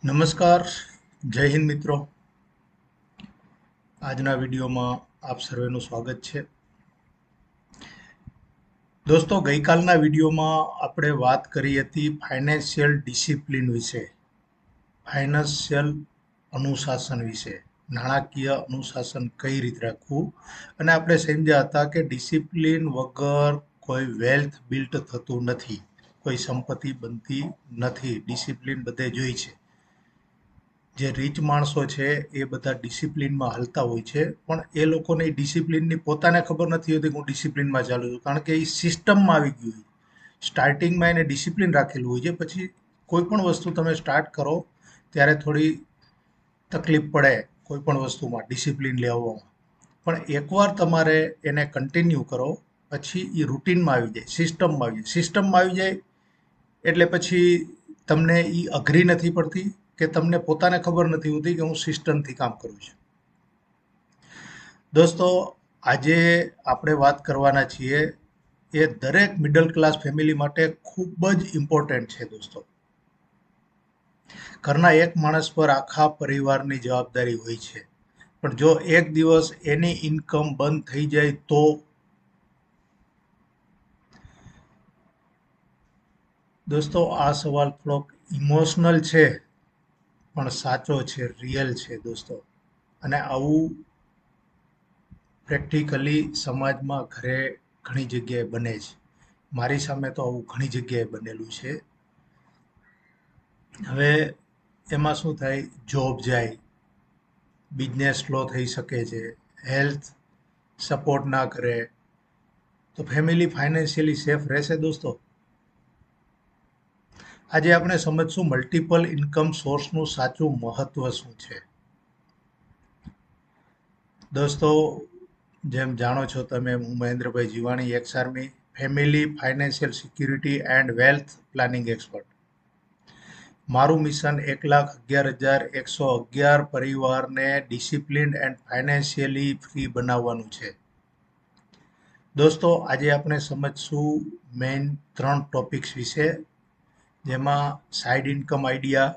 નમસ્કાર, જય હિન્દ મિત્રો. આજના વિડીયોમાં આપ સર્વેનું સ્વાગત છે. દોસ્તો, ગઈકાલના વિડીયોમાં આપણે વાત કરી હતી ફાઇનાન્શિયલ ડિસિપ્લિન વિશે, ફાઇનાન્શિયલ અનુશાસન વિશે, નાણાકીય અનુશાસન કઈ રીતે રાખવું, અને આપણે સમજ્યા હતા કે ડિસિપ્લિન વગર કોઈ વેલ્થ બિલ્ટ થતું નથી, કોઈ સંપત્તિ બનતી નથી. ડિસિપ્લિન બધે જોઈ છે. જે રીચ માણસો છે એ બધા ડિસિપ્લિનમાં હાલતા હોય છે, પણ એ લોકોને એ ડિસિપ્લિનની પોતાને ખબર નથી હોતી કે હું ડિસિપ્લિનમાં ચાલું છું, કારણ કે એ સિસ્ટમમાં આવી ગયું હોય. સ્ટાર્ટિંગમાં એને ડિસિપ્લિન રાખેલું હોય છે, પછી કોઈ પણ વસ્તુ તમે સ્ટાર્ટ કરો ત્યારે થોડી તકલીફ પડે કોઈ પણ વસ્તુમાં ડિસિપ્લિન લેવામાં. પણ એકવાર તમારે એને કન્ટિન્યુ કરો પછી એ રૂટીનમાં આવી જાય, સિસ્ટમમાં આવી જાય. સિસ્ટમમાં આવી જાય એટલે પછી તમને એ અઘરી નથી પડતી, કે તમને પોતાને ખબર નથી હોતી કે હું સિસ્ટમથી કામ કરું છું. દોસ્તો, આજે આપણે વાત કરવાના છીએ એ દરેક મિડલ ક્લાસ ફેમિલી માટે ખૂબ જ ઇમ્પોર્ટન્ટ છે. દોસ્તો, ઘરના એક માણસ પર આખા પરિવારની જવાબદારી હોય છે, પણ જો એક દિવસ એની ઇન્કમ બંધ થઈ જાય તો દોસ્તો, આ સવાલ થોડોક ઇમોશનલ છે, પણ સાચો છે, રિયલ છે દોસ્તો. અને આવું પ્રેક્ટિકલી સમાજમાં ઘરે ઘણી જગ્યાએ બને છે. મારી સામે તો આવું ઘણી જગ્યાએ બનેલું છે. હવે એમાં શું થાય, જોબ જાય, બિઝનેસ સ્લો થઈ શકે છે, હેલ્થ સપોર્ટ ના કરે તો ફેમિલી ફાઇનાન્શિયલી સેફ રહેશે દોસ્તો? આજે આપણે સમજશું મલ્ટિપલ ઇન્કમ સોર્સનું સાચું મહત્વ શું છે. દોસ્તો, જેમ જાણો છો તમે, હું Mahendrabhai Jivani, ex army, family financial security and wealth planning expert. મારું મિશન 1,11,111 પરિવારને ડિસિપ્લિન્ડ એન્ડ ફાઇનાન્શિયલી ફ્રી બનાવવાનું છે. દોસ્તો, આજે આપણે સમજશું મેઇન 3 ટોપિક્સ વિશે, જેમાં side income idea,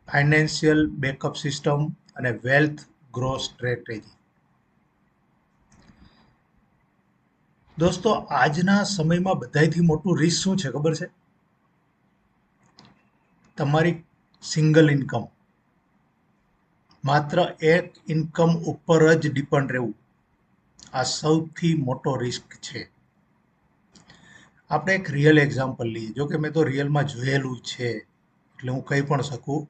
financial backup system અને વેલ્થ ગ્રોથ સ્ટ્રેટેજી. દોસ્તો, આજના સમયમાં બધાયથી મોટું રિસ્ક શું છે ખબર છે? તમારી સિંગલ ઇન્કમ, માત્ર એક ઇન્કમ ઉપર જ ડિપેન્ડ રહેવું, આ સૌથી મોટો રિસ્ક છે. આપણે એક રિયલ એક્ઝામ્પલ લઈએ. જો કે મેં તો રિયલમાં જોયેલું છે, એટલે હું કહી પણ શકું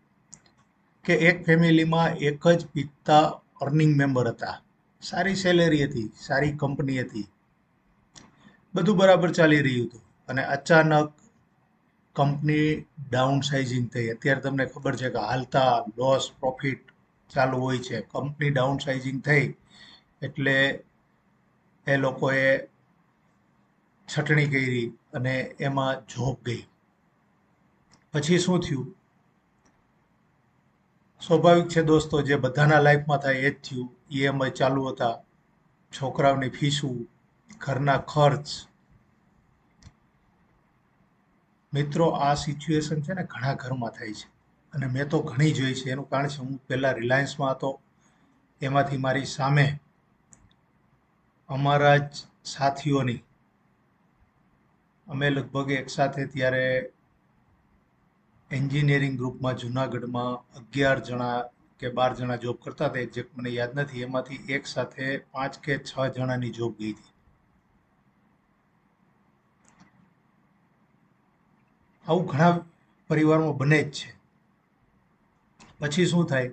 કે એક ફેમિલીમાં એક જ પિતા અર્નિંગ મેમ્બર હતા. સારી સેલેરી હતી, સારી કંપની હતી, બધું બરાબર ચાલી રહ્યું હતું, અને અચાનક કંપની ડાઉન સાઇઝિંગ થઈ. અત્યારે તમને ખબર છે કે હાલતા લોસ પ્રોફિટ ચાલુ હોય છે. કંપની ડાઉન સાઇઝિંગ થઈ એટલે એ લોકોએ છટણી કરી અને એમાં જોબ ગઈ. પછી શું થયું? સ્વાભાવિક છે દોસ્તો, જે બધાના લાઈફમાં થાય એ જ થયું. ઈએમઆઈ ચાલુ હતા, છોકરાઓની ફીસું, ઘરના ખર્ચ. મિત્રો, આ સિચ્યુએશન છે ને ઘણા ઘરમાં થાય છે, અને મેં તો ઘણી જોઈ છે. એનું કારણ છે, હું પહેલાં રિલાયન્સમાં હતો, એમાંથી મારી સામે અમારા જ સાથીઓની, અમે લગભગ એક સાથે ત્યારે એન્જિનિયરિંગ ગ્રુપમાં જુનાગઢમાં 11 જણા કે 12 જણા જોબ કરતા હતા, એક્ઝેક્ટ મને યાદ નથી. એમાંથી એક સાથે 5 કે 6 જણાની જોબ ગઈ હતી. આવું ઘણા પરિવારમાં બને જ છે. પછી શું થાય?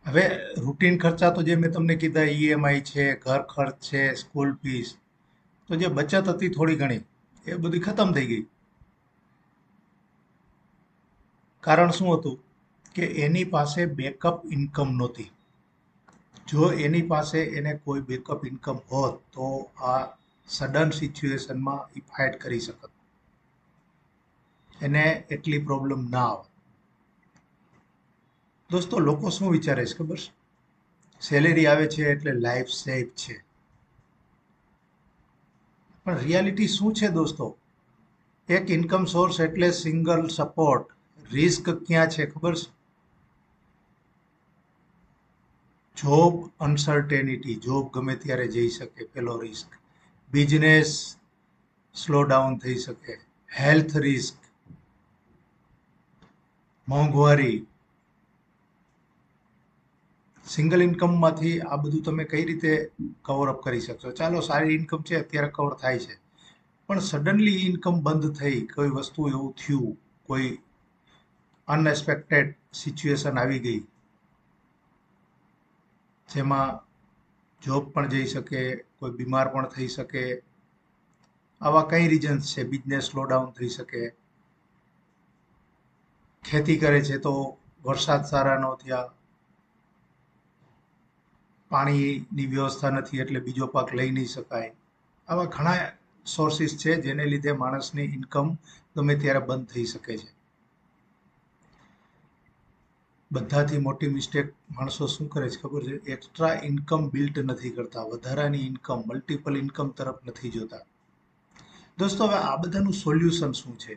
હવે રૂટીન ખર્ચા તો જે મેં તમને કીધા, ઈએમઆઈ છે, ઘર ખર્ચ છે, સ્કૂલ ફીસ, તો જે બચત હતી થોડી ઘણી, એ બધી ખતમ થઈ ગઈ. કારણ શું હતું? કે એની પાસે બેકઅપ ઇન્કમ નહોતી. જો એની પાસે એને કોઈ બેકઅપ ઇન્કમ હોત તો આ સડન સિચ્યુએશનમાં એ ફાઇટ કરી શકત, એને એટલી પ્રોબ્લેમ ના આવે. દોસ્તો, લોકો શું વિચારે છે ખબર છે? સેલેરી આવે છે એટલે લાઈફ સેફ છે. પણ રિયાલિટી શું છે દોસ્તો? એક ઇન્કમ સોર્સ એટલે સિંગલ સપોર્ટ. રિસ્ક ક્યાં છે ખબર છે? જોબ અનસર્ટેનિટી, જોબ ગમે ત્યારે જઈ શકે, પેલો રિસ્ક. બિઝનેસ સ્લો ડાઉન થઈ શકે. હેલ્થ રિસ્ક, મોંઘવારી. સિંગલ ઇન્કમમાંથી આ બધું તમે કઈ રીતે કવર અપ કરી શકશો? ચાલો સારી ઇન્કમ છે અત્યારે કવર થાય છે, પણ સડનલી ઇન્કમ બંધ થઈ, કોઈ વસ્તુ એવું થયું, કોઈ અનએક્સપેક્ટેડ સિચ્યુએશન આવી ગઈ જેમાં જોબ પણ જઈ શકે, કોઈ બીમાર પણ થઈ શકે. આવા કઈ રીઝન્સ છે? બિઝનેસ સ્લો ડાઉન થઈ શકે. ખેતી કરે છે તો વરસાદ સારા ન થયા, પાણીની વ્યવસ્થા નથી એટલે બીજો પાક લઈ નહીં શકાય. આવા ઘણા સોર્સિસ છે જેને લીધે માણસની ઇન્કમ ગમે ત્યારે બંધ થઈ શકે છે. બધાથી મોટી મિસ્ટેક માણસો શું કરે છે ખબર છે? એક્સ્ટ્રા ઇન્કમ બિલ્ટ નથી કરતા, વધારાની ઇન્કમ, મલ્ટિપલ ઇન્કમ તરફ નથી જોતા. દોસ્તો, હવે આ બધાનું સોલ્યુશન શું છે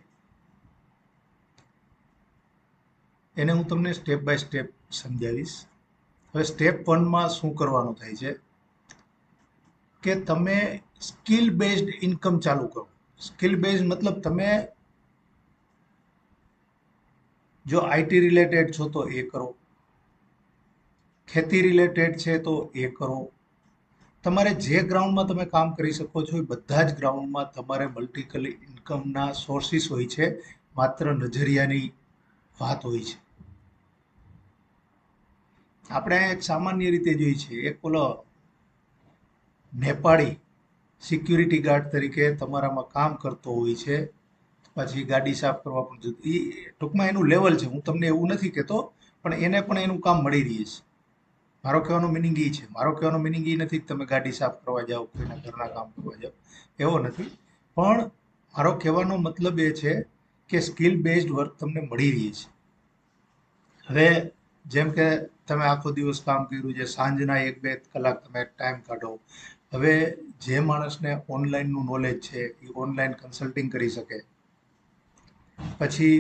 એને હું તમને સ્ટેપ બાય સ્ટેપ સમજાવીશ. હવે સ્ટેપ 1માં શું કરવાનું થાય છે કે તમે સ્કિલ બેઝડ ઇન્કમ ચાલુ કરો. સ્કિલ બેઝડ મતલબ તમે જો આઈટી રિલેટેડ છો તો એ કરો, ખેતી રિલેટેડ છે તો એ કરો. તમારે જે ગ્રાઉન્ડમાં તમે કામ કરી શકો છો એ બધા જ ગ્રાઉન્ડમાં તમારે મલ્ટિપલ ઇન્કમના સોર્સિસ હોય છે, માત્ર નજરિયાની વાત હોય છે. આપણે એક સામાન્ય રીતે જોઈએ છીએ, એક ઓલો નેપાળી સિક્યુરિટી ગાર્ડ તરીકે તમારામાં કામ કરતો હોય છે, પછી ગાડી સાફ કરવા પણ જતું. એ ટૂંકમાં એનું લેવલ છે, હું તમને એવું નથી કહેતો, પણ એને પણ એનું કામ મળી રહે છે. મારો કહેવાનો મિનિંગ એ છે. મારો કહેવાનો મિનિંગ એ નથી કે તમે ગાડી સાફ કરવા જાઓ, કોઈના ઘરના કામ કરવા જાઓ, એવો નથી. પણ મારો કહેવાનો મતલબ એ છે કે સ્કિલ બેઝડ વર્ક તમને મળી રહે છે. હવે જેમ કે તમે આખો દિવસ કામ કર્યું છે, સાંજના 1-2 કલાક તમે ટાઈમ કાઢો. હવે જે માણસને ઓનલાઈનનું નોલેજ છે એ ઓનલાઈન કન્સલ્ટિંગ કરી શકે. પછી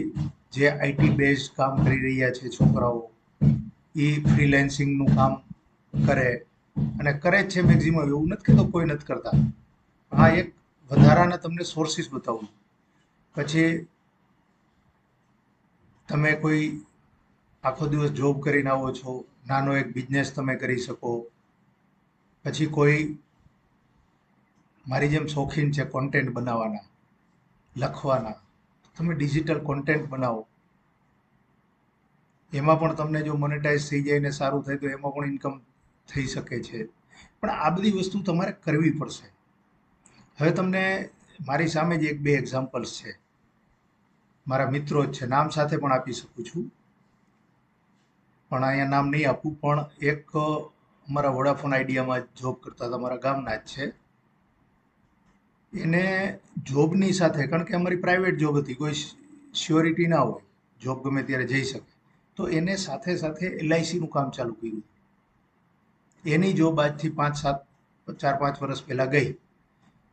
જે આઈટી બેઝ કામ કરી રહ્યા છે છોકરાઓ, એ ફ્રીલેન્સિંગનું કામ કરે, અને કરે જ છે મેક્ઝિમમ, એવું નથી કહેતો કોઈ નથી કરતા. હા, એક વધારાના તમને સોર્સિસ બતાવું. પછી તમે કોઈ આખો દિવસ જોબ કરીને આવો છો, નાનો એક બિઝનેસ તમે કરી શકો. પછી કોઈ મારી જેમ શોખીન છે કોન્ટેન્ટ બનાવવાના, લખવાના, તમે ડિજિટલ કોન્ટેન્ટ બનાવો. એમાં પણ તમને જો મોનેટાઈઝ થઈ જાય ને સારું થાય તો એમાં પણ ઇન્કમ થઈ શકે છે. પણ આ બધી વસ્તુ તમારે કરવી પડશે. હવે તમને મારી સામે જ 1-2 એક્ઝામ્પલ્સ છે, મારા મિત્રો જ છે, નામ સાથે પણ આપી શકું છું, પણ અહીંયા નામ નહીં આપું. પણ એક અમારા વોડાફોન આઈડિયામાં જોબ કરતા હતા, અમારા ગામના જ છે. એને જોબની સાથે, કારણ કે અમારી પ્રાઇવેટ જોબ હતી, કોઈ શ્યોરિટી ના હોય, જોબ ગમે ત્યારે જઈ શકે, તો એને સાથે સાથે એલઆઈસીનું કામ ચાલુ કર્યું. એની જોબ આજથી 4-5 વર્ષ પહેલા ગઈ,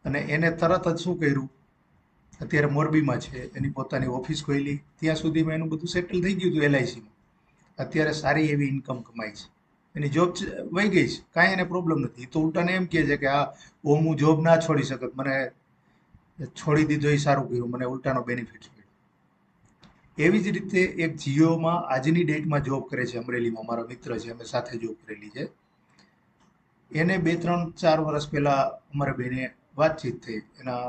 અને એને તરત જ શું કર્યું, અત્યારે મોરબીમાં છે, એની પોતાની ઓફિસ ખોલી. ત્યાં સુધીમાં એનું બધું સેટલ થઈ ગયું હતું એલઆઈસીમાં. અત્યારે સારી એવી ઇન્કમ કમાય છે. એની જોબ વહી ગઈ છે, કાંઈ એને પ્રોબ્લેમ નથી. તો ઉલટાને એમ કહે છે કે આ ઓમ હું જોબ ના છોડી શકત, મને છોડી દીધો એ સારું કર્યું, મને ઉલટાનો બેનિફિટ મળ્યો. એવી જ રીતે એક જીઓમાં આજની ડેટમાં જોબ કરે છે, અમરેલીમાં, મારા મિત્ર છે, અમે સાથે જોબ કરેલી છે. એને 2-3-4 વર્ષ પહેલા અમારા બેને વાતચીત થઈ. એના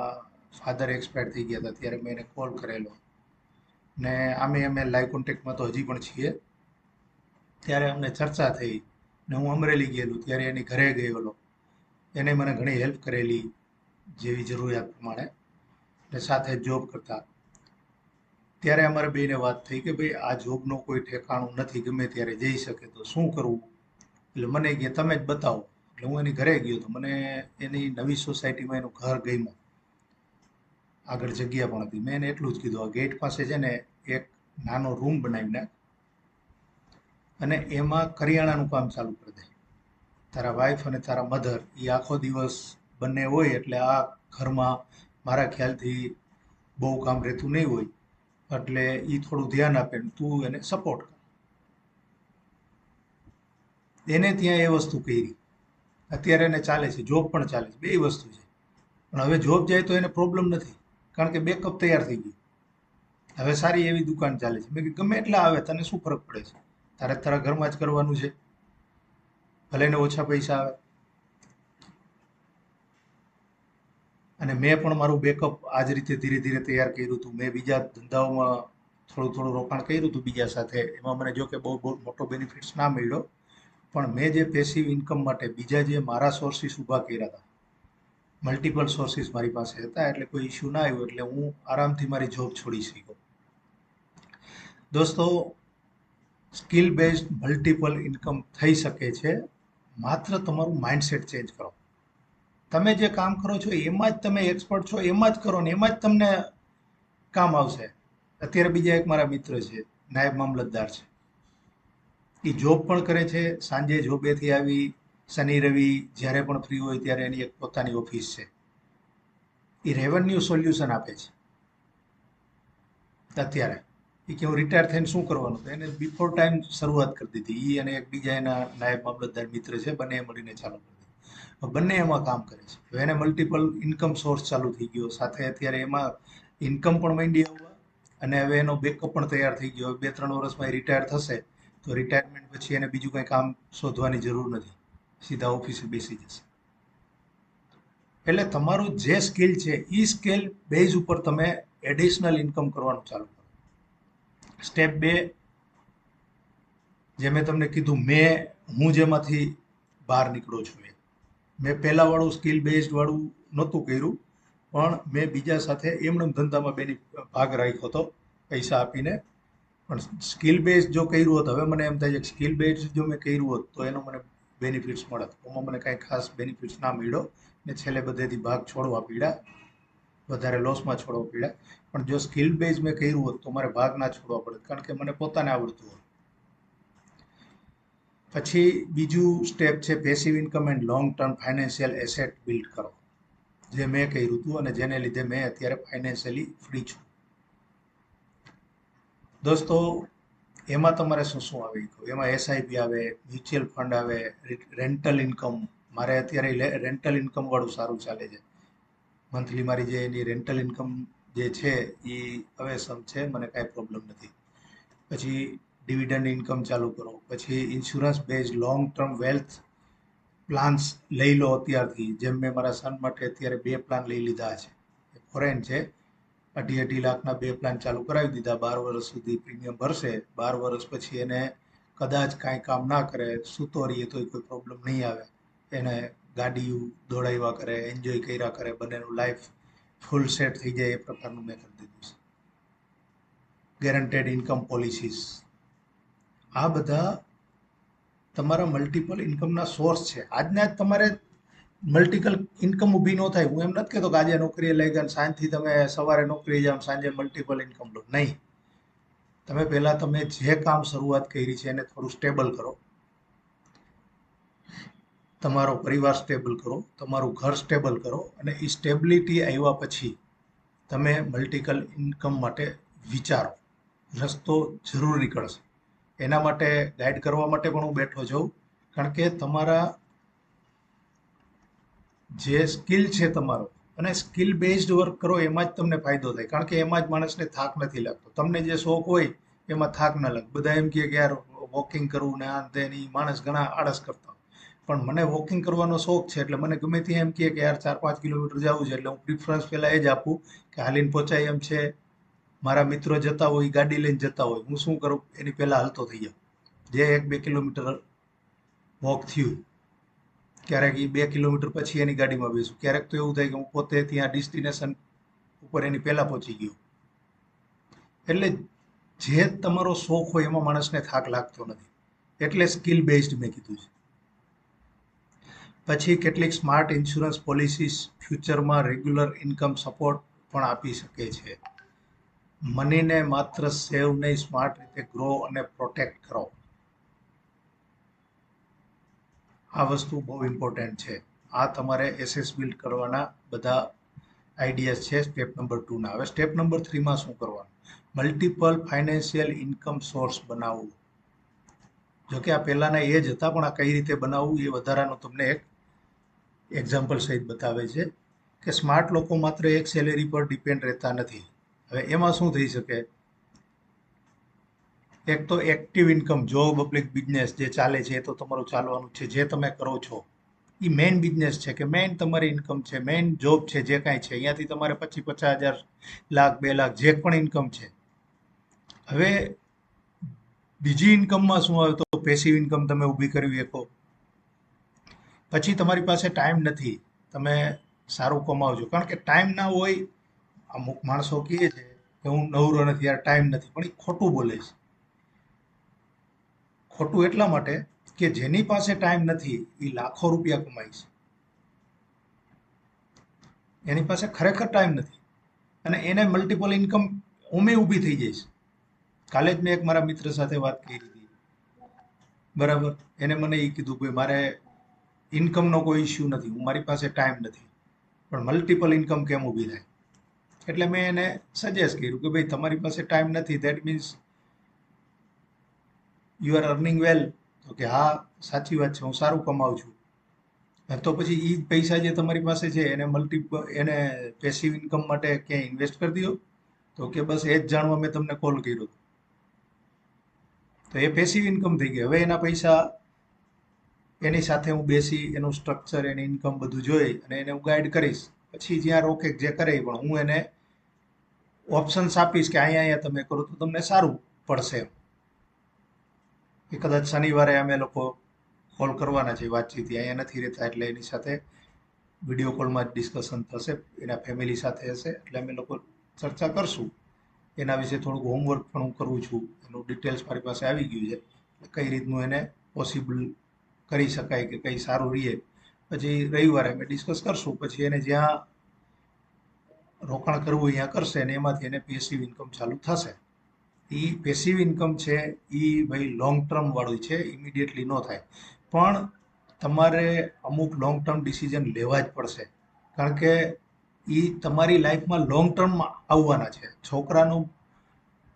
ફાધર એક્સપાયર થઈ ગયા હતા, ત્યારે મેં એને કોલ કરેલો, ને અમે લાઈવ કોન્ટેક્ટમાં તો હજી પણ છીએ. ત્યારે અમને ચર્ચા થઈ, ને હું અમરેલી ગયેલું ત્યારે એની ઘરે ગયેલો. એને મને ઘણી હેલ્પ કરેલી જેવી જરૂરિયાત પ્રમાણે, ને સાથે જોબ કરતા. ત્યારે અમારે બેને વાત થઈ કે ભાઈ આ જોબનો કોઈ ઠેકાણું નથી, ગમે ત્યારે જઈ શકે, તો શું કરવું? એટલે મને કે તમે જ બતાવો. એટલે હું એની ઘરે ગયો, તો મને એની નવી સોસાયટીમાં એનું ઘર ગમ્યું. આગળ જગ્યા પણ હતી. મેં એને એટલું જ કીધું, આ ગેટ પાસે છે ને એક નાનો રૂમ બનાવી નાખ, અને એમાં કરિયાણાનું કામ ચાલુ કરી દે. તારા વાઈફ અને તારા મધર એ આખો દિવસ બંને હોય, એટલે આ ઘરમાં મારા ખ્યાલથી બહુ કામ રહેતું નહીં હોય, એટલે એ થોડું ધ્યાન આપે ને તું એને સપોર્ટ કર. એને ત્યાં એ વસ્તુ કરી, અત્યારે એને ચાલે છે, જોબ પણ ચાલે છે, બે વસ્તુ છે. પણ હવે જોબ જાય તો એને પ્રોબ્લેમ નથી, કારણ કે બેકઅપ તૈયાર થઈ ગયું. હવે સારી એવી દુકાન ચાલે છે. મેં કીધું ગમે એટલા આવે તને શું ફરક પડે છે, તારે તારા ઘરમાં જ કરવાનું છે, ભલે ને ઓછા પૈસા આવે. અને મેં પણ મારું બેકઅપ આ જ રીતે ધીરે ધીરે તૈયાર કર્યું હતું. મેં બીજા ધંધાઓમાં થોડું થોડું રોકાણ કર્યું હતું બીજા સાથે. એમાં મને જો કે બહુ બહુ મોટો બેનિફિટ્સ ના મળ્યો, પણ મેં જે પેસિવ ઇન્કમ માટે બીજા જે મારા સોર્સિસ ઊભા કર્યા હતા, મલ્ટિપલ સોર્સિસ મારી પાસે હતા, એટલે કોઈ ઇશ્યુ ના આવ્યો, એટલે હું આરામથી મારી જોબ છોડી શક્યો. દોસ્તો, સ્કિલ બેઝડ મલ્ટિપલ ઇન્કમ થઈ શકે છે, માત્ર તમારું માઇન્ડસેટ ચેન્જ કરો. તમે જે કામ કરો છો એમાં જ તમે એક્સપર્ટ છો, એમાં જ કરો ને એમાં જ તમને કામ આવશે. અત્યારે બીજા એક મારા મિત્ર છે, નાયબ મામલતદાર છે. એ જોબ પણ કરે છે, સાંજે જોબેથી આવી શનિ રવિ જ્યારે પણ ફ્રી હોય ત્યારે એની એક પોતાની ઓફિસ છે. એ રેવન્યુ સોલ્યુશન આપે છે. અત્યારે એ કે હું રિટાયર થઈને શું કરવાનું, તો એને બિફોર ટાઈમ શરૂઆત કરી દીધી. એ અને એક બીજા એના નાયબ મામલતદાર મિત્ર છે, બંને મળીને ચાલુ કરી દીધી. બંને એમાં કામ કરે છે. તો એને મલ્ટિપલ ઇન્કમ સોર્સ ચાલુ થઈ ગયો, સાથે અત્યારે એમાં ઇન્કમ પણ માંડી આવવા, અને હવે એનો બેકઅપ પણ તૈયાર થઈ ગયો. 2-3 વર્ષમાં એ રિટાયર થશે, તો રિટાયરમેન્ટ પછી એને બીજું કંઈ કામ શોધવાની જરૂર નથી, સીધા ઓફિસે બેસી જશે. એટલે તમારું જે સ્કિલ છે એ સ્કિલ બેઝ ઉપર તમે એડિશનલ ઇન્કમ કરવાનું ચાલુ કરો. સ્ટેપ 2, જે મેં તમને કીધું, હું જેમાંથી બહાર નીકળો છું એ મેં પહેલા વાળું સ્કિલ બેઝડ વાળું નહોતું કર્યું, પણ મેં બીજા સાથે એમણે ધંધામાં ભાગ રાખ્યો હતો પૈસા આપીને. પણ સ્કિલ બેઝ જો કર્યું હોત, હવે મને એમ થાય છે કે સ્કિલ બેઝ જો મેં કર્યું હોત તો એનો મને બેનિફિટ્સ મળત. એમાં મને કાંઈ ખાસ બેનિફિટ્સ ના મળ્યો ને છેલ્લે બધેથી ભાગ છોડવા પડ્યા, વધારે લોસમાં છોડવા પડ્યા. પણ જો સ્કિલ બેઝ મેં કર્યું હોત તો મારે ભાગ ના છોડવા પડે, કારણ કે મને પોતાને આવડતું હોય. પછી બીજું સ્ટેપ છે passive income and long term financial asset build કરો, જે મેં કર્યું હતું અને જેને લીધે મેં અત્યારે ફાઇનાન્શિયલી ફ્રી છું. દોસ્તો, એમાં તમારે શું શું આવે? એમાં એસઆઈપી આવે, મ્યુચ્યુઅલ ફંડ આવે, રેન્ટલ ઇન્કમ. મારે અત્યારે રેન્ટલ ઇન્કમ વાળું સારું ચાલે છે. મંથલી મારી જે એની રેન્ટલ ઇન્કમ જે છે એ હવે સમ છે, મને કાંઈ પ્રોબ્લેમ નથી. પછી ડિવિડન્ડ ઇન્કમ ચાલુ કરો. પછી insurance base long term wealth plans લઈ લો અત્યારથી. જેમ મેં મારા સન માટે અત્યારે 2 પ્લાન લઈ લીધા છે, ફોરેન છે. 2.5 લાખના 2 પ્લાન ચાલુ કરાવી દીધા. 12 વર્ષ સુધી પ્રીમિયમ ભરશે. 12 વર્ષ પછી એને કદાચ કાંઈ કામ ના કરે, સૂતો રહીએ તોય કોઈ પ્રોબ્લેમ નહીં આવે. એને ગાડી દોડાવ્યા કરે, એન્જોય કર્યા કરે, બંનેનું લાઈફ ફૂલ સેટ થઈ જાય એ પ્રકારનું મેં કરી દીધું છે. ગેરંટેડ ઇન્કમ પોલિસીસ, આ બધા તમારા મલ્ટિપલ ઇન્કમના સોર્સ છે. આજના જ તમારે મલ્ટિપલ ઇન્કમ ઊભી ન થાય. હું એમ નથી કહેતો કે આજે નોકરીએ લઈ ગયા સાંજથી તમે સવારે નોકરી જાઓ સાંજે મલ્ટિપલ ઇન્કમ લો, નહીં. તમે પહેલા તમે જે કામ શરૂઆત કરી છે એને થોડું સ્ટેબલ કરો, તમારો પરિવાર સ્ટેબલ કરો, તમારું ઘર સ્ટેબલ કરો, અને એ સ્ટેબિલિટી આવ્યા પછી તમે મલ્ટિપલ ઇન્કમ માટે વિચારો. રસ્તો જરૂર નીકળશે. એના માટે ગાઈડ કરવા માટે પણ હું બેઠો છું, કારણ કે તમારા જે સ્કિલ છે તમારો, અને સ્કિલ બેઝડ વર્ક કરો એમાં જ તમને ફાયદો થાય, કારણ કે એમાં જ માણસને થાક નથી લાગતો. તમને જે શોખ હોય એમાં થાક ના લાગે. બધા એમ કહે કે યાર વોકિંગ કરવું ને આ તે, એ માણસ ઘણા આળસ કરતા હોય. પણ મને વોકિંગ કરવાનો શોખ છે, એટલે મને ગમે ત્યાં એમ કહે કે યાર 4-5 કિલોમીટર જવું છે, એટલે હું પ્રિફરન્સ પહેલાં એ જ આપું કે હાલીને પહોંચાય એમ છે. મારા મિત્રો જતા હોય, ગાડી લઈને જતા હોય, હું શું કરું એની પહેલાં હાલતો થઈ જાઉં. જે 1-2 કિલોમીટર વોક થયું, ક્યારેક એ 2 કિલોમીટર પછી એની ગાડીમાં બેસું. ક્યારેક તો એવું થાય કે હું પોતે ત્યાં ડેસ્ટિનેશન ઉપર એની પહેલાં પહોંચી ગયો. એટલે જે તમારો શોખ હોય એમાં માણસને થાક લાગતો નથી. એટલે સ્કિલ બેઝડ મેં કીધું છે. પછી કેટલીક સ્માર્ટ ઇન્સ્યોરન્સ પોલિસીસ ફ્યુચરમાં રેગ્યુલર ઇન્કમ સપોર્ટ પણ આપી શકે છે. મનીને માત્ર સેવ નહીં, સ્માર્ટ રીતે ગ્રો અને પ્રોટેક્ટ કરો. આ વસ્તુ બહુ ઇમ્પોર્ટન્ટ છે. આ તમારે એસેસ બિલ્ડ કરવાના બધા આઈડિયાઝ છે સ્ટેપ નંબર 2 ના. હવે સ્ટેપ નંબર 3 માં શું કરવાનું? મલ્ટિપલ ફાઇનાન્શિયલ ઇન્કમ સોર્સ બનાવવું. જો કે આ પહેલાના એ જ હતા, પણ આ કઈ રીતે બનાવવું એ વધારાનું તમને એક એક્ઝામ્પલ સહિત બતાવે છે કે સ્માર્ટ લોકો માત્ર એક સેલેરી પર ડિપેન્ડ રહેતા નથી. હવે એમાં શું થઈ શકે? એક તો active income, job public business જે ચાલે છે એ તો તમારું ચાલવાનું છે, જે તમે કરો છો એ મેઇન બિઝનેસ છે કે મેઇન તમારી ઇન્કમ છે, મેઇન જોબ છે, જે કાંઈ છે અહીંયાથી તમારે 50,000 લાખ 2 લાખ જે પણ ઇન્કમ છે. હવે બીજી ઇન્કમમાં શું આવે? તો પેસિવ ઇન્કમ તમે ઊભી કરવી શકો. પછી તમારી પાસે ટાઈમ નથી, તમે સારું કમાવો છો, કારણ કે ટાઈમ ના હોય. અમુક માણસો કહે છે કે હું નવરો નથી યાર, ટાઈમ નથી, પણ એ ખોટું બોલે છે. ખોટું એટલા માટે કે જેની પાસે ટાઈમ નથી એ લાખો રૂપિયા કમાય છે. એની પાસે ખરેખર ટાઈમ નથી અને એને મલ્ટિપલ ઇન્કમ ઉમે ઊભી થઈ જાય છે. કાલે જ મેં એક મારા મિત્ર સાથે વાત કરી હતી, બરાબર. એને મને એ કીધું કે મારે ઇન્કમનો કોઈ ઇસ્યુ નથી, મારી પાસે ટાઈમ નથી, પણ મલ્ટિપલ ઇન્કમ કેમ ઊભી થાય? એટલે મેં એને સજેસ્ટ કર્યું કે ભાઈ તમારી પાસે ટાઈમ નથી, that means you are earning well. તો કે હા, સાચી વાત છે, હું સારું કમાઉં છું. તો પછી એ પૈસા જે તમારી પાસે છે એને પેસિવ ઇન્કમ માટે ક્યાંય ઇન્વેસ્ટ કરી દો. તો કે બસ એ જ જાણવા મેં તમને કોલ કર્યો. તો એ પેસિવ ઇન્કમ થઈ ગઈ. હવે એના પૈસા એની સાથે હું બેસી એનું સ્ટ્રક્ચર, એની ઇન્કમ બધું જોઈ અને એને હું ગાઈડ કરીશ. પછી જ્યાં રોકે જે કરે, પણ હું એને ઓપ્શન્સ આપીશ કે અહીંયા તમે કરો તો તમને સારું પડશે. એ કદાચ શનિવારે અમે લોકો કોલ કરવાના છે, વાતચીત અહીંયા નથી રહેતા એટલે એની સાથે વિડીયો કોલમાં જ ડિસ્કશન થશે, એના ફેમિલી સાથે હશે એટલે અમે લોકો ચર્ચા કરશું. એના વિશે થોડુંક હોમવર્ક પણ હું કરું છું, એનું ડિટેલ્સ મારી પાસે આવી ગયું છે, કઈ રીતનું એને પોસિબલ કરી શકાય કે કઈ સારું રહીએ. પછી રવિવારે અમે ડિસ્કસ કરશું, પછી એને જ્યાં રોકાણ કરવું અહીંયા કરશે અને એમાંથી એને પેસિવ ઇન્કમ ચાલુ થશે. એ પેસિવ ઇન્કમ છે એ ભાઈ લોંગ ટર્મ વાળું છે, ઇમિડિયેટલી ન થાય. પણ તમારે અમુક લોંગ ટર્મ ડિસિઝન લેવા જ પડશે, કારણ કે એ તમારી લાઈફમાં લોંગ ટર્મમાં આવવાના છે. છોકરાનું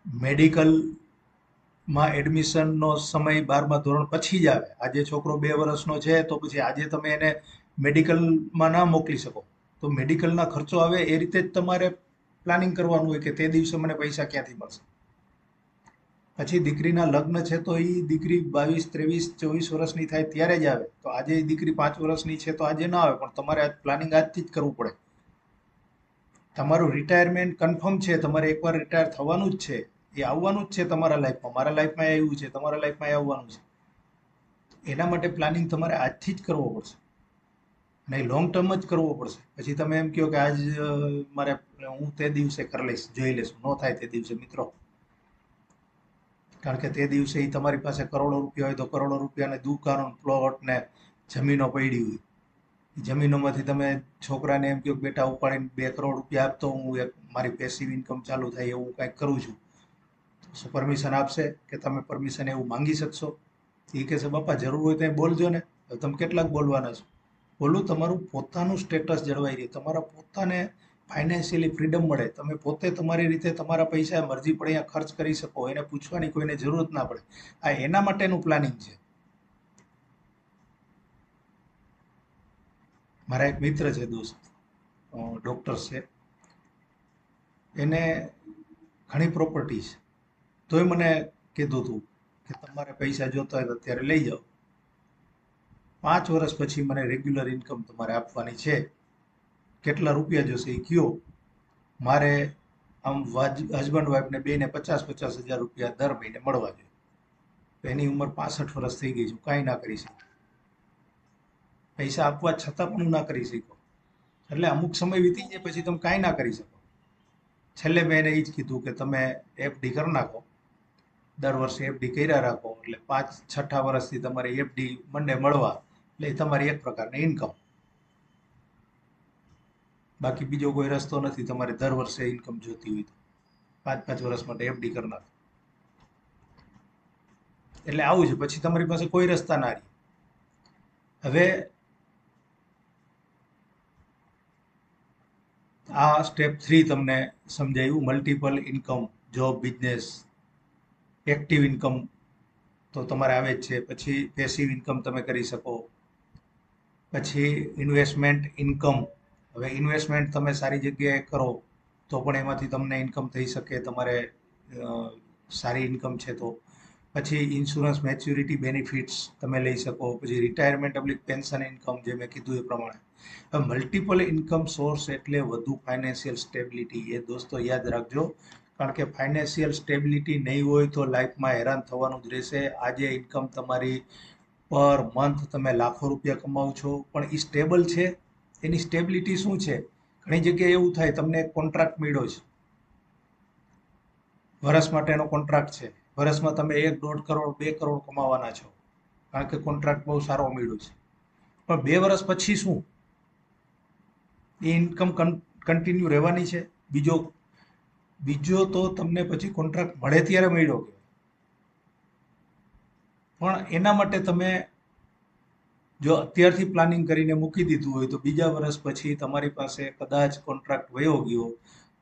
મેડિકલમાં એડમિશનનો સમય 12મા ધોરણ પછી જ આવે. આજે છોકરો 2 વર્ષનો છે તો પછી આજે તમે એને મેડિકલમાં ના મોકલી શકો. તો મેડિકલના ખર્ચો આવે એ રીતે જ તમારે પ્લાનિંગ કરવાનું હોય કે તે દિવસે મને પૈસા ક્યાંથી મળશે. પછી દીકરીના લગ્ન છે તો એ દીકરી 22, 23, 24 વર્ષની થાય ત્યારે જ આવે. તો આજે એ દીકરી 5 વર્ષની છે તો આજે ના આવે, પણ તમારે પ્લાનિંગ આજથી જ કરવું પડે. તમારું રિટાયરમેન્ટ કન્ફર્મ છે, તમારે એકવાર રિટાયર થવાનું જ છે, એ આવવાનું જ છે તમારા લાઈફમાં. મારા લાઈફમાં આવ્યું છે, તમારા લાઈફમાં આવવાનું છે. એના માટે પ્લાનિંગ તમારે આજથી જ કરવો પડશે અને લોંગ ટર્મ જ કરવો પડશે. પછી તમે એમ કહો કે આજ મારે હું તે દિવસે કરી લઈશ, જોઈ લઈશું, ન થાય તે દિવસે મિત્રો. કારણ કે તે દિવસે ઈ તમારી પાસે કરોડો રૂપિયા હોય તો કરોડો રૂપિયાની દુકાનો, પ્લોટ ને જમીનો પડી હોય. ઈ જમીનોમાંથી તમે છોકરાને એમ કહો કે બેટા ઉપાડીને 2 કરોડ રૂપિયા આપતો હું એક મારી પેસિવ ઇન્કમ ચાલુ થાય એવું કંઈક કરું છું. શું પરમિશન આપશે કે તમે પરમિશન એવું માંગી શકશો? એ કહેશે બાપા જરૂર હોય તો બોલજો ને. હવે તમે કેટલાક બોલવાના છો? બોલું, તમારું પોતાનું સ્ટેટસ જળવાઈ રહે, તમારા પોતાને ફાઇનાન્શિયલી ફ્રીડમ મળે, તમે પોતે તમારી રીતે તમારા પૈસા મરજી પડે અહીંયા ખર્ચ કરી શકો, એને પૂછવાની કોઈને જરૂરત ના પડે. આ એના માટેનું પ્લાનિંગ છે. મારા એક મિત્ર છે, દોસ્ત ડોક્ટર છે, એને ઘણી પ્રોપર્ટી છે, તોય મને કીધું હતું કે તમારે પૈસા જોતા હોય તો અત્યારે લઈ જાઓ, 5 વર્ષ પછી મને રેગ્યુલર ઇન્કમ તમારે આપવાની છે, કેટલા રૂપિયા જોશે એ કયો. મારે આમ હસબન્ડ વાઈફને બેને 50-50 હજાર રૂપિયા દર મહિને મળવા જોઈએ. તો એની ઉંમર 65 વર્ષ થઈ ગઈ છે, કાંઈ ના કરી શકું. પૈસા આપવા છતાં પણ હું ના કરી શક્યો. એટલે અમુક સમય વીતી જાય પછી તમે કાંઈ ના કરી શકો. છેલ્લે મેં એને એ જ કીધું કે તમે એફડી કરી નાખો, દર વર્ષે એફડી કર્યા રાખો, એટલે 5-6 વર્ષથી તમારે એફડી મંડે મળવા, એટલે એ તમારી એક પ્રકારની ઇન્કમ. બાકી બીજો કોઈ રસ્તો નથી, તમારે દર વર્ષે ઇન્કમ જોતી હોય તો 5-5 વર્ષ માટે એફડી કરી નાખો. એટલે આવું છે, પછી તમારી પાસે કોઈ રસ્તા ના રહે. હવે આ સ્ટેપ 3 તમને સમજાયું. Multiple income, job, business, active income તો તમારે આવે જ છે. પછી પેસિવ ઇન્કમ તમે કરી શકો. પછી ઇન્વેસ્ટમેન્ટ ઇન્કમ. હવે ઇન્વેસ્ટમેન્ટ તમે સારી જગ્યાએ કરો તો પણ એમાંથી તમને ઇન્કમ થઈ શકે, તમારે સારી ઇન્કમ છે તો. પછી ઇન્સ્યોરન્સ મેચ્યુરિટી બેનિફિટ્સ તમે લઈ શકો. પછી રિટાયરમેન્ટ પબ્લિક પેન્શન ઇન્કમ, જે મેં કીધું એ પ્રમાણે. હવે મલ્ટિપલ ઇન્કમ સોર્સ એટલે વધુ ફાઇનાન્શિયલ સ્ટેબિલિટી. એ દોસ્તો યાદ રાખજો, કારણ કે ફાઇનાન્શિયલ સ્ટેબિલિટી નહીં હોય તો લાઈફમાં હેરાન થવાનું જ રહેશે. આજે ઇન્કમ તમારી પર મંથ તમે લાખો રૂપિયા કમાવો છો, પણ એ સ્ટેબલ છે? એની સ્ટેબિલિટી શું છે? ઘણી જગ્યાએ એવું થાય, તમને એક કોન્ટ્રાક્ટ મળ્યો છે, વર્ષ માટેનો કોન્ટ્રાક્ટ છે, વર્ષમાં તમે 1.5 કરોડ 2 કરોડ કમાવાના છો, કારણ કે કોન્ટ્રાક્ટ બહુ સારો મળ્યો છે. પણ 2 વર્ષ પછી શું? એ ઇન્કમ કન્ટિન્યુ રહેવાની છે? બીજો તો તમને પછી કોન્ટ્રાક્ટ મળે ત્યારે મળ્યો, પણ એના માટે તમે જો અત્યારથી પ્લાનિંગ કરીને મૂકી દીધું હોય તો બીજા વર્ષ પછી તમારી પાસે કદાચ કોન્ટ્રાક્ટ વયો ગયો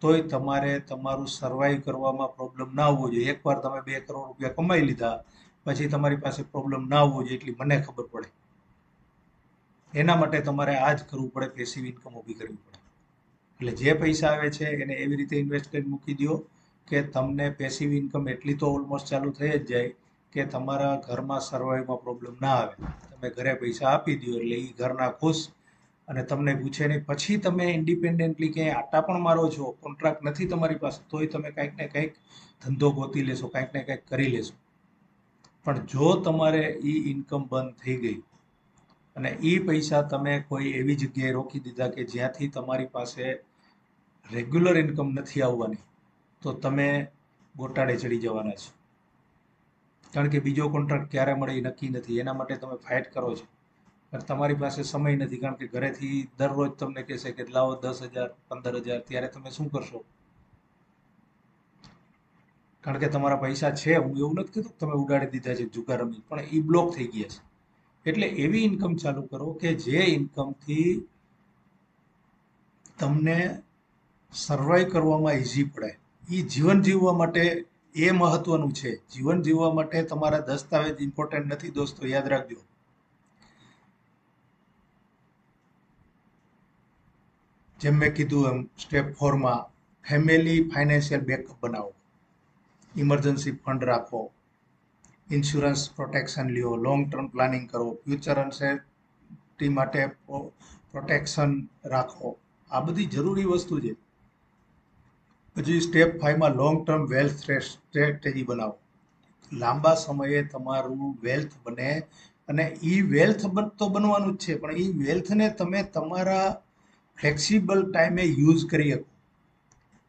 તોય તમારે તમારું સર્વાઈવ કરવામાં પ્રોબ્લેમ ના આવવો જોઈએ. એકવાર તમે 2 કરોડ રૂપિયા કમાઈ લીધા પછી તમારી પાસે પ્રોબ્લેમ ના આવવો જોઈએ, એટલી મને ખબર પડે. એના માટે તમારે આ જ કરવું પડે, પેસિવ ઇન્કમ ઊભી કરવી પડે. એટલે જે પૈસા આવે છે એને એવી રીતે ઇન્વેસ્ટ કરી મૂકી દો કે તમને પેસિવ ઇન્કમ એટલી તો ઓલમોસ્ટ ચાલુ થઈ જ જાય કે તમારા ઘરમાં સર્વાઈવમાં પ્રોબ્લેમ ના આવે. તમે ઘરે પૈસા આપી દો એટલે એ ઘરના ખુશ, અને તમને પૂછે નહીં. પછી તમે ઇન્ડિપેન્ડન્ટલી ક્યાંય આટા પણ મારો છો, કોન્ટ્રાક્ટ નથી તમારી પાસે, તોય તમે કંઈક ને કંઈક ધંધો ગોતી લેશો, કંઈક ને કંઈક કરી લેશો. પણ જો તમારે એ ઇન્કમ બંધ થઈ ગઈ અને એ પૈસા તમે કોઈ એવી જગ્યાએ રોકી દીધા કે જ્યાંથી તમારી પાસે રેગ્યુલર ઇન્કમ નથી આવવાની, તો તમે ગોટાળે ચડી જવાના છો. કારણ કે બીજો કોન્ટ્રાક્ટ ક્યારે મળે એ નક્કી નથી. એના માટે તમે ફાઇટ કરો છો, પણ તમારી પાસે સમય નથી. કારણ કે ઘરેથી દરરોજ તમને કહેશે કે લાવો 10,000 15,000, ત્યારે તમે શું કરશો? કારણ કે તમારા પૈસા છે, હું એવું નથી કહેતો તમે ઉડાડી દીધા છે જુગાર રમી, પણ એ બ્લોક થઈ ગયા છે. એટલે એવી ઇન્કમ ચાલુ કરો કે જે ઇન્કમથી તમને સર્વાઈવ કરવામાં ઇઝી પડે. એ જીવન જીવવા માટે એ મહત્વનું છે. જીવન જીવવા માટે તમારા દસ્તાવેજ ઇમ્પોર્ટન્ટ નથી દોસ્તો, યાદ રાખજો. જેમ મેં કીધું એમ સ્ટેપ 4માં ફેમિલી ફાઇનાન્શિયલ બેકઅપ બનાવો, ઇમરજન્સી ફંડ રાખો, ઇન્સ્યોરન્સ પ્રોટેક્શન લ્યો, લોંગ ટર્મ પ્લાનિંગ કરો, ફ્યુચર અનસર્ટિનિટી માટે પ્રોટેક્શન રાખો. આ બધી જરૂરી વસ્તુ છે. પછી સ્ટેપ 5માં લોંગ ટર્મ વેલ્થ સ્ટ્રેટેજી બનાવો. લાંબા સમયે તમારું વેલ્થ બને, અને એ વેલ્થ તો બનવાનું જ છે, પણ એ વેલ્થને તમે તમારા ફ્લેક્સિબલ ટાઈમે યુઝ કરી શકો,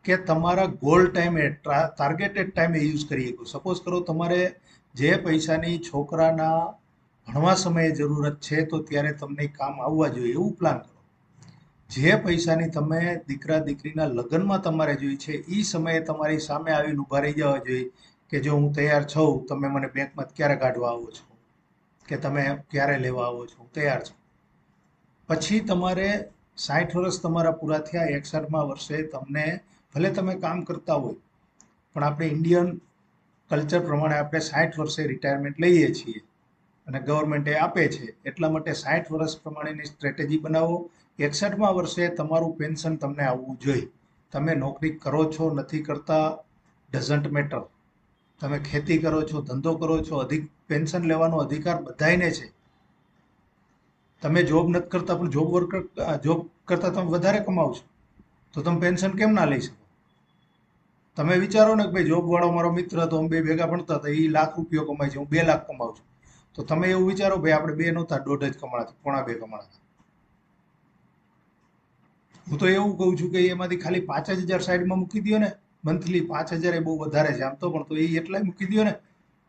કે તમારા ગોલ ટાઈમે ટાર્ગેટેડ ટાઈમે યુઝ કરી શકો. સપોઝ કરો તમારે જે પૈસાની છોકરાના ભણવા સમયે જરૂરત છે તો ત્યારે તમને કામ આવવા જોઈએ એવું પ્લાન કરો. જે પૈસાની તમે દીકરા દીકરીના લગ્નમાં તમારે જોઈએ છે એ સમયે તમારી સામે આવીને ઊભા રહી જવા જોઈએ કે જો હું તૈયાર છું, તમે મને બેંકમાં ક્યારે કાઢવા આવો છો, કે તમે ક્યારે લેવા આવો છો, હું તૈયાર છું. પછી તમારે 60 વર્ષ તમારા પૂરા થયા, 61મા વર્ષે તમને, ભલે તમે કામ કરતા હોય, પણ આપણે ઇન્ડિયન કલ્ચર પ્રમાણે આપણે 60 વર્ષે રિટાયરમેન્ટ લઈએ છીએ અને ગવર્મેન્ટ એ આપે છે. એટલા માટે 60 વર્ષ પ્રમાણેની સ્ટ્રેટેજી બનાવો. 61મા વર્ષે તમારું પેન્શન તમને આવવું જોઈએ. તમે નોકરી કરો છો નથી કરતા, ડઝન્ટ મેટર. તમે ખેતી કરો છો, ધંધો કરો છો, પેન્શન લેવાનો અધિકાર બધાયને છે. તમે જોબ નથી કરતા પણ જોબ કરતા તમે વધારે કમાવ છો, તો તમે પેન્શન કેમ ના લઈ શકો? તમે વિચારો ને કે ભાઈ જોબ વાળો મારો મિત્ર હતો, અમે બે ભેગા ભણતા હતા, એ લાખ રૂપિયો કમાય છે, હું 2 લાખ કમાઉં છું, તો તમે એવું વિચારો ભાઈ આપણે બે નહોતા, 1.5 જ કમાતા, 1.25 કમાતા. હું તો એવું કહું છું કે એમાંથી ખાલી 5,000 સાઈડમાં મૂકી દો ને, મંથલી 5,000 એ બહુ વધારે છે આમ તો, પણ તો એ એટલાય મૂકી દો ને.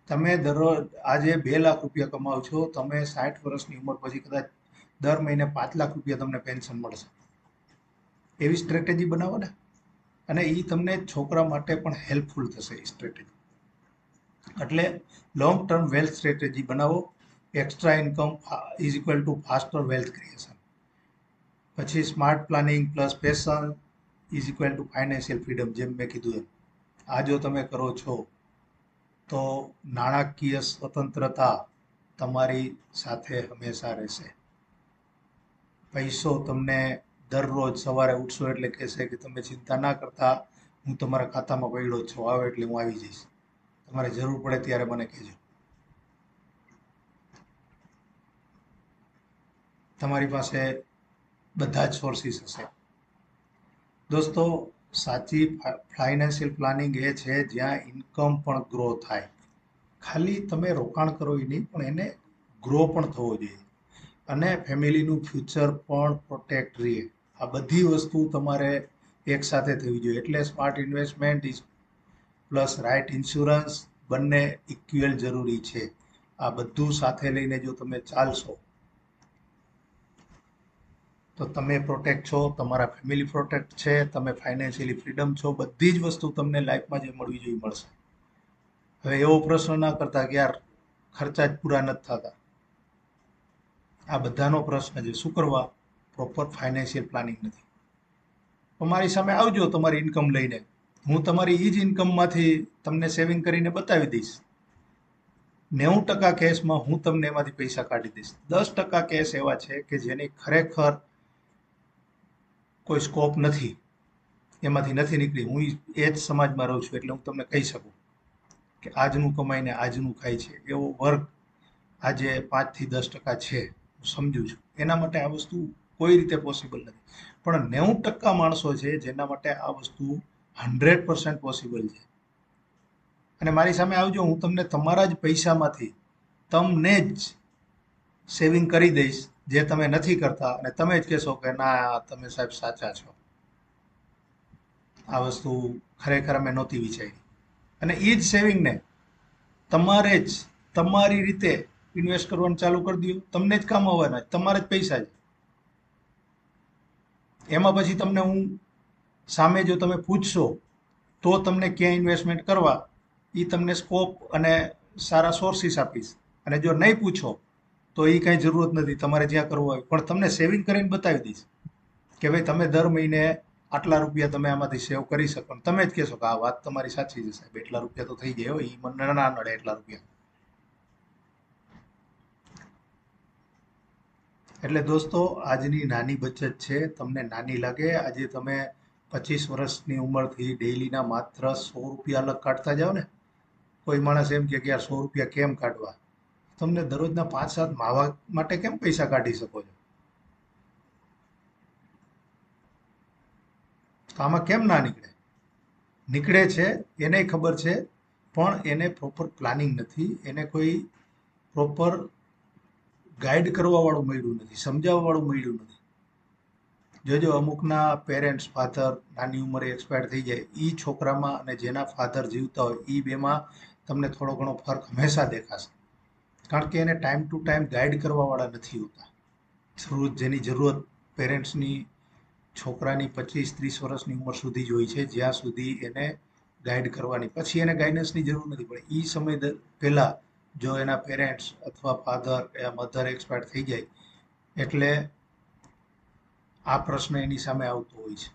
તમે દરરોજ આજે 2 લાખ રૂપિયા કમાવ છો, તમે 60 વર્ષની ઉંમર પછી કદાચ દર મહિને 5 લાખ રૂપિયા તમને પેન્શન મળશે. એવી સ્ટ્રેટેજી બનાવો ને, અને એ તમને છોકરા માટે પણ હેલ્પફુલ થશે એ સ્ટ્રેટેજી. એટલે લોંગ ટર્મ વેલ્થ સ્ટ્રેટેજી બનાવો. Extra income is equal to faster wealth creation. પછી smart planning plus passion is equal to financial freedom. જેમ મેં કીધું એમ, આ જો તમે કરો છો તો નાણાકીય સ્વતંત્રતા તમારી સાથે હંમેશા રહેશે. પૈસો તમને દરરોજ સવારે ઉઠશો એટલે કહેશે કે તમે ચિંતા ના કરતા, હું તમારા ખાતામાં પડ્યો જ છું, આવો એટલે હું આવી જઈશ, તમારે જરૂર પડે ત્યારે મને કહેજો. તમારી પાસે બધા જ સોર્સિસ હશે. દોસ્તો, સાચી ફાઇનાન્શિયલ પ્લાનિંગ એ છે જ્યાં ઇન્કમ પણ ગ્રો થાય. ખાલી તમે રોકાણ કરો એ નહીં, પણ એને ગ્રો પણ થવો જોઈએ અને ફેમિલીનું ફ્યુચર પણ પ્રોટેક્ટ રહે. આ બધી વસ્તુ તમારે એકસાથે થવી જોઈએ. એટલે smart investment plus right insurance બંને ઇક્વલ જરૂરી છે. આ બધું સાથે લઈને જો તમે ચાલશો તો તમે પ્રોટેક્ટ છો, તમારા ફેમિલી પ્રોટેક્ટ છે, તમે ફાઇનાન્શિયલી ફ્રીડમ છો. બધી જ વસ્તુ તમને લાઈફમાં જે મળવી જોઈએ મળશે. હવે એવો પ્રશ્ન ના કરતા કે યાર ખર્ચા જ પૂરા નથી થતા. આ બધાનો પ્રશ્ન છે. શું કરવા? પ્રોપર ફાઇનાન્શિયલ પ્લાનિંગ નથી. તમારી સામે આવજો તમારી ઇન્કમ લઈને, હું તમારી એ જ ઇન્કમમાંથી તમને સેવિંગ કરીને બતાવી દઈશ. 90% કેસમાં હું તમને એમાંથી પૈસા કાઢી દઈશ. 10% કેસ એવા છે કે જેની ખરેખર કોઈ સ્કોપ નથી, એમાંથી નથી નીકળી. હું એ જ સમાજમાં રહું છું એટલે હું તમને કહી શકું કે આજનું કમાઈને આજનું ખાય છે એવો વર્ગ આજે 5 થી 10% છે, હું સમજુ છું. એના માટે આ વસ્તુ કોઈ રીતે પોસિબલ નથી. પણ 90% માણસો છે જેના માટે આ વસ્તુ 100% પોસિબલ છે. અને મારી સામે આવજો, હું તમને તમારા જ પૈસામાંથી તમને જ સેવિંગ કરી દઈશ, જે તમે નથી કરતા, અને તમે જ કહેશો કે ના તમે સાહેબ સાચા છો, આ વસ્તુ ખરેખર અમે નહોતી વિચારી. અને એ જ સેવિંગને તમારે જ તમારી રીતે ઇન્વેસ્ટ કરવાનું ચાલુ કરી દો. તમને જ કામ આવવાના, તમારા જ પૈસા છે. એમાં પછી તમને હું સામે જો તમે પૂછશો તો તમને ક્યાં ઇન્વેસ્ટમેન્ટ કરવા એ તમને સ્કોપ અને સારા સોર્સિસ આપીશ. અને જો નહીં પૂછો તો એ કાંઈ જરૂરત નથી, તમારે જ્યાં કરવું હોય. પણ તમને સેવિંગ કરીને બતાવી દઈશ કે ભાઈ તમે દર મહિને આટલા રૂપિયા તમે આમાંથી સેવ કરી શકો. તમે જ કહેશો કે આ વાત તમારી સાચી છે સાહેબ, એટલા રૂપિયા તો થઈ જાય હોય, એ મને ના નડે એટલા રૂપિયા. એટલે દોસ્તો, આજની નાની બચત છે, તમને નાની લાગે. આજે તમે 25 વર્ષની ઉંમરથી ડેઈલીના માત્ર 100 રૂપિયા અલગ કાઢતા જાઓ ને. કોઈ માણસ એમ કે યાર 100 રૂપિયા કેમ કાઢવા? તમને દરરોજના 5-7 માવા માટે કેમ પૈસા કાઢી શકો છો? તો આમાં કેમ ના નીકળે? નીકળે છે, એને ખબર છે, પણ એને પ્રોપર પ્લાનિંગ નથી. એને કોઈ પ્રોપર ગાઈડ કરવા વાળું મળ્યું નથી, સમજાવવા વાળું મળ્યું નથી. જોજો, અમુકના પેરેન્ટ્સ ફાધર નાની ઉંમરે એક્સપાયર થઈ જાય, એ છોકરામાં અને જેના ફાધર જીવતા હોય એ બેમાં તમને થોડો ઘણો ફરક હંમેશા દેખાશે. કારણ કે એને ટાઈમ ટુ ટાઈમ ગાઈડ કરવા વાળા નથી હોતા. જેની જરૂરત પેરેન્ટ્સની છોકરાની 25-30 વર્ષની ઉંમર સુધી જ હોય છે, જ્યાં સુધી એને ગાઈડ કરવાની. પછી એને ગાઈડન્સની જરૂર નથી. પણ એ સમય પહેલા જો એના પેરેન્ટ્સ અથવા ફાધર યા મધર એક્સપાયર થઈ જાય એટલે આ પ્રશ્ન એની સામે આવતો હોય છે.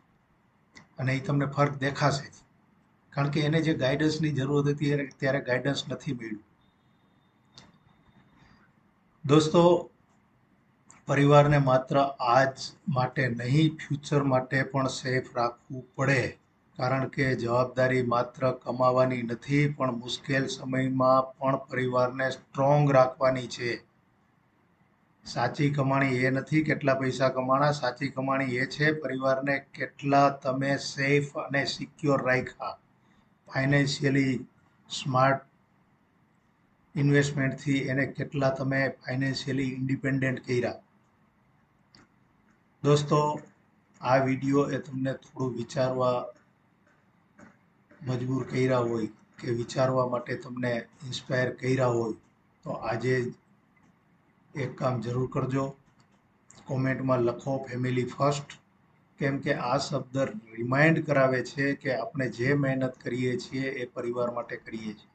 અને એ તમને ફરક દેખાશે જ. કારણ કે એને જે ગાઈડન્સની જરૂર હતી ત્યારે ગાઈડન્સ નથી મળ્યું. દોસ્તો, પરિવારને માત્ર આજ માટે નહીં, ફ્યુચર માટે પણ સેફ રાખવું પડે. કારણ કે જવાબદારી માત્ર કમાવાની નથી, પણ મુશ્કેલ સમયમાં પણ પરિવારને સ્ટ્રોંગ રાખવાની છે. સાચી કમાણી એ નથી કેટલા પૈસા કમાણા, સાચી કમાણી એ છે પરિવારને કેટલા તમે સેફ અને સિક્યોર રાખ્યા. ફાઇનાન્શિયલી સ્માર્ટ ઇન્વેસ્ટમેન્ટથી એને કેટલા તમે ફાઇનાન્શિયલી ઇન્ડિપેન્ડન્ટ કર્યા. દોસ્તો, આ વિડીયો એ તમને થોડું વિચારવા મજબૂર કર્યા હોય કે વિચારવા માટે તમને ઇન્સ્પાયર કર્યા હોય તો આજે એક કામ જરૂર કરજો. કોમેન્ટમાં લખો ફેમિલી ફર્સ્ટ. કેમ કે આ શબ્દ રિમાઇન્ડ કરાવે છે કે આપણે જે મહેનત કરીએ છીએ એ પરિવાર માટે કરીએ છીએ.